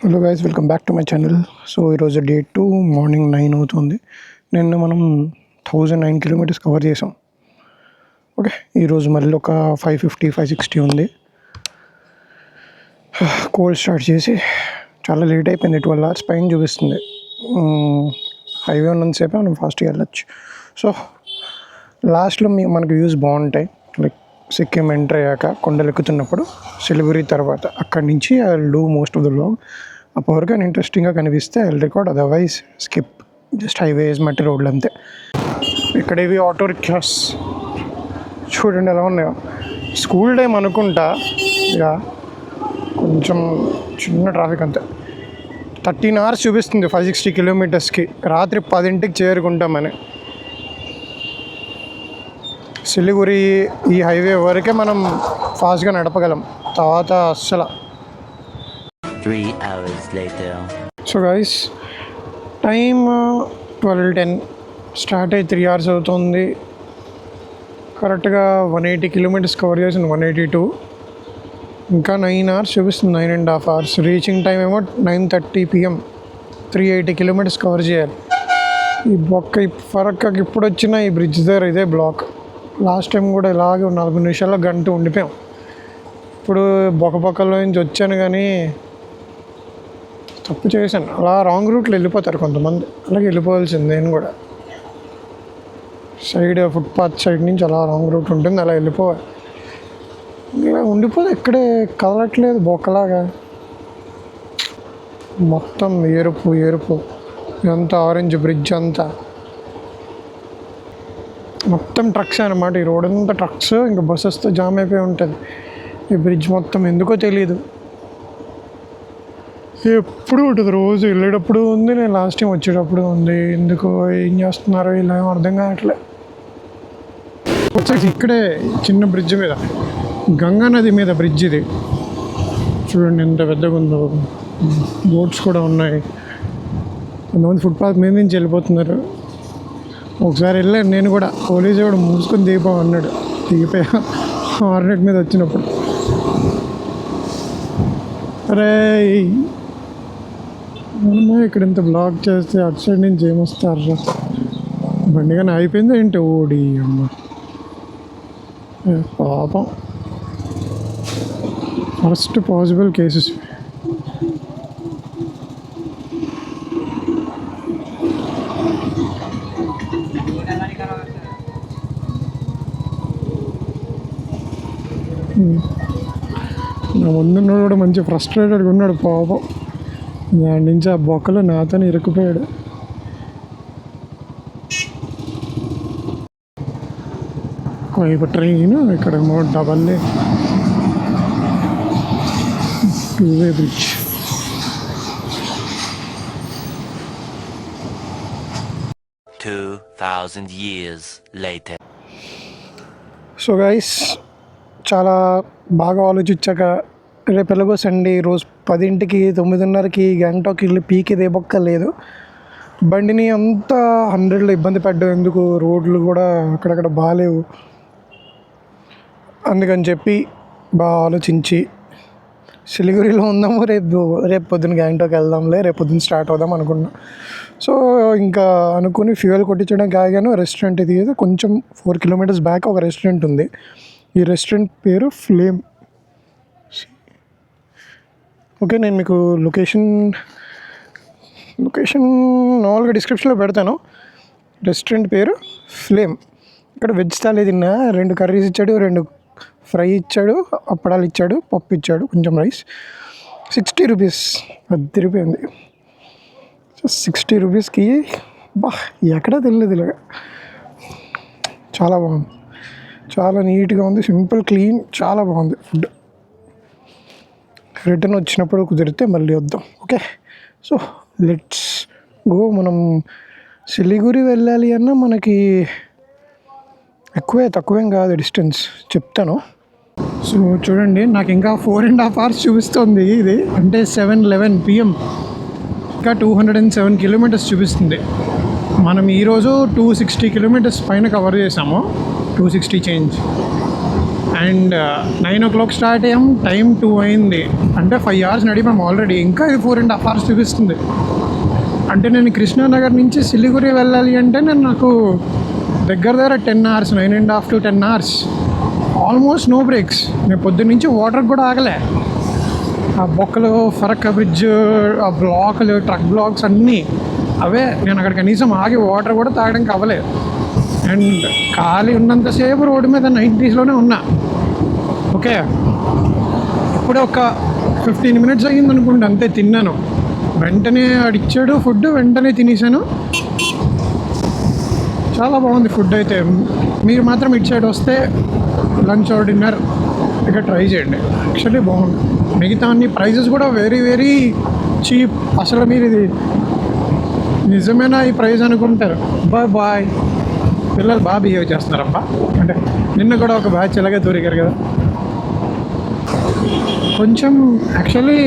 Hello guys, welcome back to my channel. So ఈరోజు day 2 morning 9 అవుతుంది. నిన్న మనం 1009 కిలోమీటర్స్ కవర్ చేసాం. ఓకే, ఈరోజు మళ్ళీ ఒక 550-560 ఉంది. కోల్డ్ స్టార్ట్ చేసి చాలా లేట్ అయిపోయింది. 12 hours పైన చూపిస్తుంది. హైవే ఉన్నంతసేపు మనం ఫాస్ట్గా వెళ్ళొచ్చు. సో లాస్ట్లో మనకు వ్యూస్ బాగుంటాయి. లైక్ సిక్కిం ఎంటర్ అయ్యాక కొండలు ఎక్కుతున్నప్పుడు, సిలిగురి తర్వాత అక్కడి నుంచి I will do most of the vlog. అప్పటివరకు ఇంట్రెస్టింగ్గా కనిపిస్తే I will record, otherwise skip. Just highways మట్టి రోడ్లు అంతే. ఇక్కడ ఇవి ఆటో రిక్షాస్ చూడండి ఎలా ఉన్నాయో. స్కూల్ టైం అనుకుంటా, ఇక కొంచెం చిన్న ట్రాఫిక్ అంతే. 13 hours చూపిస్తుంది 560 కిలోమీటర్స్కి. రాత్రి 10ంటికి చేరుకుంటామని. సిలిగురి ఈ హైవే వరకే మనం ఫాస్ట్గా నడపగలం, తర్వాత అస్సలు. 3 hours later. So guys, time 12:10. Start అయ్యి 3 hours అవుతుంది. కరెక్ట్గా 180 కిలోమీటర్స్ కవర్ చేసింది, 182. ఇంకా 9 hours చూపిస్తుంది, 9.5 hours. రీచింగ్ టైం ఏమో 9:30 PM. 380 కిలోమీటర్స్ కవర్ చేయాలి. ఈ ఫరక్కకి ఇప్పుడు వచ్చిన ఈ బ్రిడ్జ్ దగ్గర ఇదే బ్లాక్. లాస్ట్ టైం కూడా ఇలాగే 4 నిమిషాల్లో గంట ఉండిపోయాం. ఇప్పుడు బొక్కలో నుంచి వచ్చాను, కానీ తప్పు చేశాను. అలా రాంగ్ రూట్లో వెళ్ళిపోతారు కొంతమంది. అలాగే వెళ్ళిపోవాల్సింది నేను కూడా. సైడ్ ఫుట్పాత్ సైడ్ నుంచి అలా రాంగ్ రూట్ ఉంటుంది, అలా వెళ్ళిపోవాలి. ఇలా ఉండిపోతే ఇక్కడే కదలట్లేదు బొక్కలాగా. మొత్తం ఎరుపు ఇదంతా ఆరెంజ్ బ్రిడ్జ్ అంతా. మొత్తం ట్రక్స్ అనమాట. ఈ రోడ్ అంతా ట్రక్స్, ఇంకా బస్సెస్తో జామ్ అయిపోయి ఉంటుంది. ఈ బ్రిడ్జ్ మొత్తం ఎందుకో తెలియదు, ఎప్పుడు ఉంటుంది. రోజు వెళ్ళేటప్పుడు ఉంది, నేను లాస్ట్ టైం వచ్చేటప్పుడు ఉంది. ఎందుకో ఏం చేస్తున్నారో ఇలా అర్థం కావట్లే. వచ్చేసి ఇక్కడే చిన్న బ్రిడ్జ్ మీద, గంగా నది మీద బ్రిడ్జ్ ఇది. చూడండి ఎంత పెద్దగా ఉందో. బోట్స్ కూడా ఉన్నాయి. కొంతమంది ఫుట్పాత్ మీద నుంచి వెళ్ళిపోతున్నారు. ఒకసారి వెళ్ళాను నేను కూడా. పోలీసు కూడా మూసుకొని దిగిపోమన్నాడు. దిగిపోయా హార్నెట్ మీద వచ్చినప్పుడు. అరే మనమే ఇక్కడ ఇంత బ్లాక్ చేస్తే అటు సైడ్ నుంచి ఏమొస్తారా? బండిగానే అయిపోయింది ఏంటి? ఓడి అమ్మ పాపం. First possible cases. నా ముందున్నాడు కూడా మంచి ఫ్రస్ట్రేటెడ్గా ఉన్నాడు పాపం. దాని నుంచి ఆ బొక్కలో నాతోనే ఇరుక్కుపోయాడు. వైపు ట్రైన్, ఇక్కడేమో డబల్ లే 2-way bridge. years later. So guys, చాలా బాగా ఆలోచించాక రేపు ఎలాగో సండే, రోజు 10ంటికి 9:30కి గ్యాంగ్టాక్ వెళ్ళి పీకిదే బొక్క లేదు. బండిని అంతా 100లో ఇబ్బంది పడ్డాం. ఎందుకు, రోడ్లు కూడా అక్కడక్కడ బాగాలేవు. అందుకని చెప్పి బాగా ఆలోచించి సిలిగురిలో ఉందాము, రేపు పొద్దున్న గ్యాంగ్టాక్ వెళ్దాంలే, రేపు పొద్దున్న స్టార్ట్ అవుదాం అనుకున్నా. సో ఇంకా అనుకుని ఫ్యూయల్ కొట్టించడానికి ఆగాను. రెస్టారెంట్ ఇది కొంచెం 4 kilometers బ్యాక్ ఒక రెస్టారెంట్ ఉంది. ఈ రెస్టారెంట్ పేరు ఫ్లేమ్. ఓకే, నేను మీకు లొకేషన్ నార్మల్గా డిస్క్రిప్షన్లో పెడతాను. రెస్టారెంట్ పేరు ఫ్లేమ్. ఇక్కడ వెజ్ థాలీ తిన్నా. 2 కర్రీస్ ఇచ్చాడు, 2 ఫ్రై ఇచ్చాడు, అప్పడాలు ఇచ్చాడు, పప్పు ఇచ్చాడు, కొంచెం రైస్. 60 rupees. 10 రూపాయి ఉంది. సో 60 rupeesకి ఎక్కడా తెలియదు ఇలాగా. చాలా బాగుంది, చాలా నీట్గా ఉంది, సింపుల్, క్లీన్, చాలా బాగుంది ఫుడ్. రిటర్న్ వచ్చినప్పుడు కుదిరితే మళ్ళీ వద్దాం. Okay, so let's go. మనం సిలిగురి వెళ్ళాలి అన్నా మనకి తక్కువేం కాదు డిస్టెన్స్, చెప్తాను. సో చూడండి, నాకు ఇంకా 4.5 hours చూపిస్తుంది ఇది. అంటే 7:11 PM. ఇంకా 207 kilometers చూపిస్తుంది. మనం ఈరోజు 260 kilometers పైన కవర్ చేసాము, 260 చేంజ్. అండ్ 9 o'clock స్టార్ట్ అయ్యాం, టైం 2 అయింది. అంటే 5 hours నడిపాం ఆల్రెడీ, ఇంకా ఇది 4.5 hours చూపిస్తుంది. అంటే నేను కృష్ణానగర్ నుంచి సిలిగురి వెళ్ళాలి అంటే నాకు దగ్గర 10 hours, 9.5 to 10 hours, almost no breaks. నేను పొద్దున్న నుంచి వాటర్ కూడా ఆగలే. ఆ బొక్కలు, ఫరక్కా బ్రిడ్జ్, ఆ బ్లాకులు, ట్రక్ బ్లాక్స్ అన్నీ అవే. నేను అక్కడ కనీసం ఆగి వాటర్ కూడా తాగడానికి అవ్వలేదు. అండ్ ఖాళీ ఉన్నంతసేపు రోడ్డు మీద 90sలోనే ఉన్నా. ఓకే, ఇప్పుడే ఒక 15 minutes అయ్యింది అనుకుంటా, అంతే. తిన్నాను, వెంటనే అడిచాడు ఫుడ్, వెంటనే తినేసాను. చాలా బాగుంది ఫుడ్ అయితే. మీరు మాత్రం ఇటు సైడ్ వస్తే లంచ్ ఆర్ డిన్నర్ ఇక్కడ ట్రై చేయండి. యాక్చువల్లీ బాగుంది. మిగతా అన్ని ప్రైజెస్ కూడా వెరీ వెరీ చీప్. అసలు మీరు ఇది నిజమేనా ఈ ప్రైస్ అనుకుంటారు. బాయ్ పిల్లలు బాగా బిహేవ్ చేస్తున్నారబ్బా. అంటే నిన్న కూడా ఒక బ్యాచ్ ఇలాగే దొరికారు కదా. కొంచెం యాక్చువల్లీ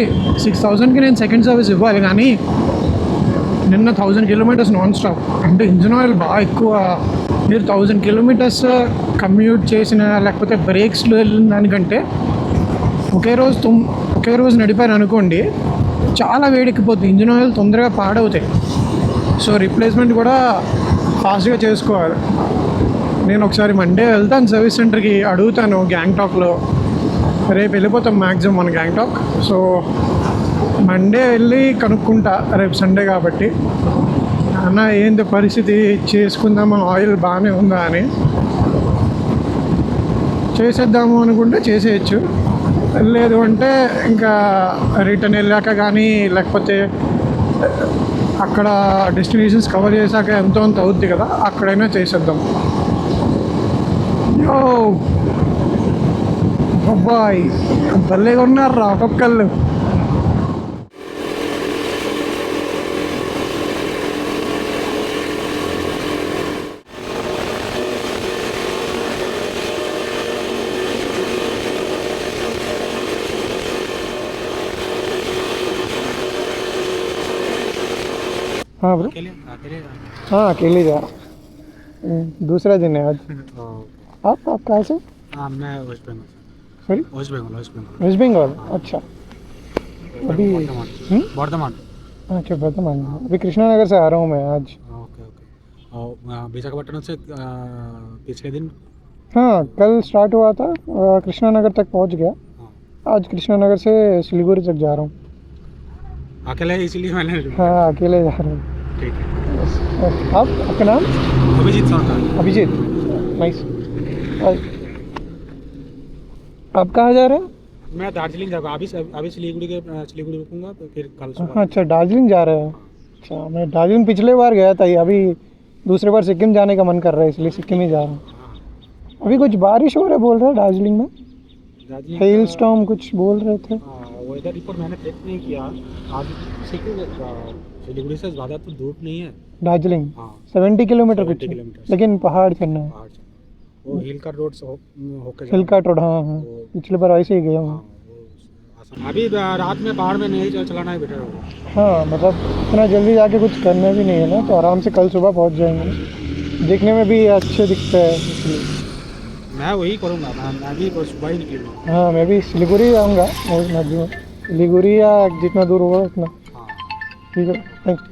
6,000కి నేను సెకండ్ సర్వీస్ ఇవ్వాలి, కానీ నిన్న 1000 kilometers నాన్ స్టాప్. అంటే ఇంజిన్ ఆయిల్ బాగా ఎక్కువ. మీరు 1000 kilometers కమ్యూట్ చేసిన, లేకపోతే బ్రేక్స్లో వెళ్ళిన దానికంటే ఒకే రోజు నడిపారు అనుకోండి, చాలా వేడెక్కిపోతుంది. ఇంజిన్ ఆయిల్ తొందరగా పాడవుతాయి. సో రీప్లేస్మెంట్ కూడా ఫాస్ట్గా చేసుకోవాలి. నేను ఒకసారి మండే వెళ్తాను సర్వీస్ సెంటర్కి, అడుగుతాను గ్యాంగ్టాక్లో. రేపు వెళ్ళిపోతాం మ్యాక్సిమం మన గ్యాంగ్టాక్. సో మండే వెళ్ళి కనుక్కుంటా, రేపు సండే కాబట్టి. అన్న ఏంటి పరిస్థితి, చేసుకుందామా, ఆయిల్ బాగానే ఉందా అని. చేసేద్దాము అనుకుంటే చేసేయచ్చు, లేదు అంటే ఇంకా రిటర్న్ వెళ్ళాక కానీ, లేకపోతే అక్కడ డెస్టినేషన్స్ కవర్ చేశాక ఎంతో అంత అవుద్ది కదా, అక్కడైనా చేసేద్దాం. యో అబ్బాయి భలేగా ఉన్నారు రా ఒక్కొక్కళ్ళు. हाँ ब्रो, हाँ अकेले जा रहा हूँ। दूसरा दिन है आज। आप कहाँ से? हाँ मैं वेस्ट बंगाल। सॉरी, वेस्ट बंगाल। अच्छा, अभी बर्धमान। अच्छा बर्धमान। अभी कृष्णानगर से आ रहा हूँ मैं आज। Okay okay. और विशाखापट्टनम से पिछले दिन? हाँ, कल स्टार्ट हुआ था, कृष्णानगर तक पहुँच गया। आज कृष्णानगर से सिलीगुड़ी तक जा रहा हूँ। अकेले, इसीलिए मैंने। हाँ अकेले जा रहा हूँ। ठीक है। आप, आपका नाम? अभिजीत सरकार। अभिजीत, नाइस। आप कहाँ जा रहे हैं? मैं दार्जिलिंग जाऊँगा। अभी सिलीगुड़ी रुकूंगा, तो फिर कल सुबह। अच्छा दार्जिलिंग जा रहे हैं। अच्छा, मैं दार्जिलिंग पिछले बार गया था, अभी दूसरे बार सिक्किम जाने का मन कर रहा है, इसलिए सिक्किम ही जा रहा हूँ। अभी कुछ बारिश हो रहा है बोल रहे हैं दार्जिलिंग में, हेल स्टॉर्म कुछ बोल रहे थे। वेदर रिपोर्ट मैंने चेक नहीं किया। आज सिलीगुड़ी से ज़्यादा तो दूर नहीं है दार्जिलिंग। हाँ 70 किलोमीटर कुछ, किलोमीटर, लेकिन पहाड़ चढ़ना है। वो हिल का रोड से होकर हिल का रोड, हाँ हाँ, पिछले बार ऐसे ही गया हूँ। अभी रात में पहाड़ में नहीं चलाना ही बेटर होगा। हाँ मतलब इतना जल्दी जाके कुछ करना भी नहीं है ना, तो आराम से कल सुबह पहुँच जाएंगे। देखने में भी अच्छे दिखते हैं, इसलिए मैं वही करूँगा। मैं भी सुबह ही निकलूँगा। हाँ मैं भी सिलीगुड़ी जाऊँगा मैक्सिमम, सिलीगुड़ी या जितना दूर होगा उतना। हाँ ठीक है, थैंक्स।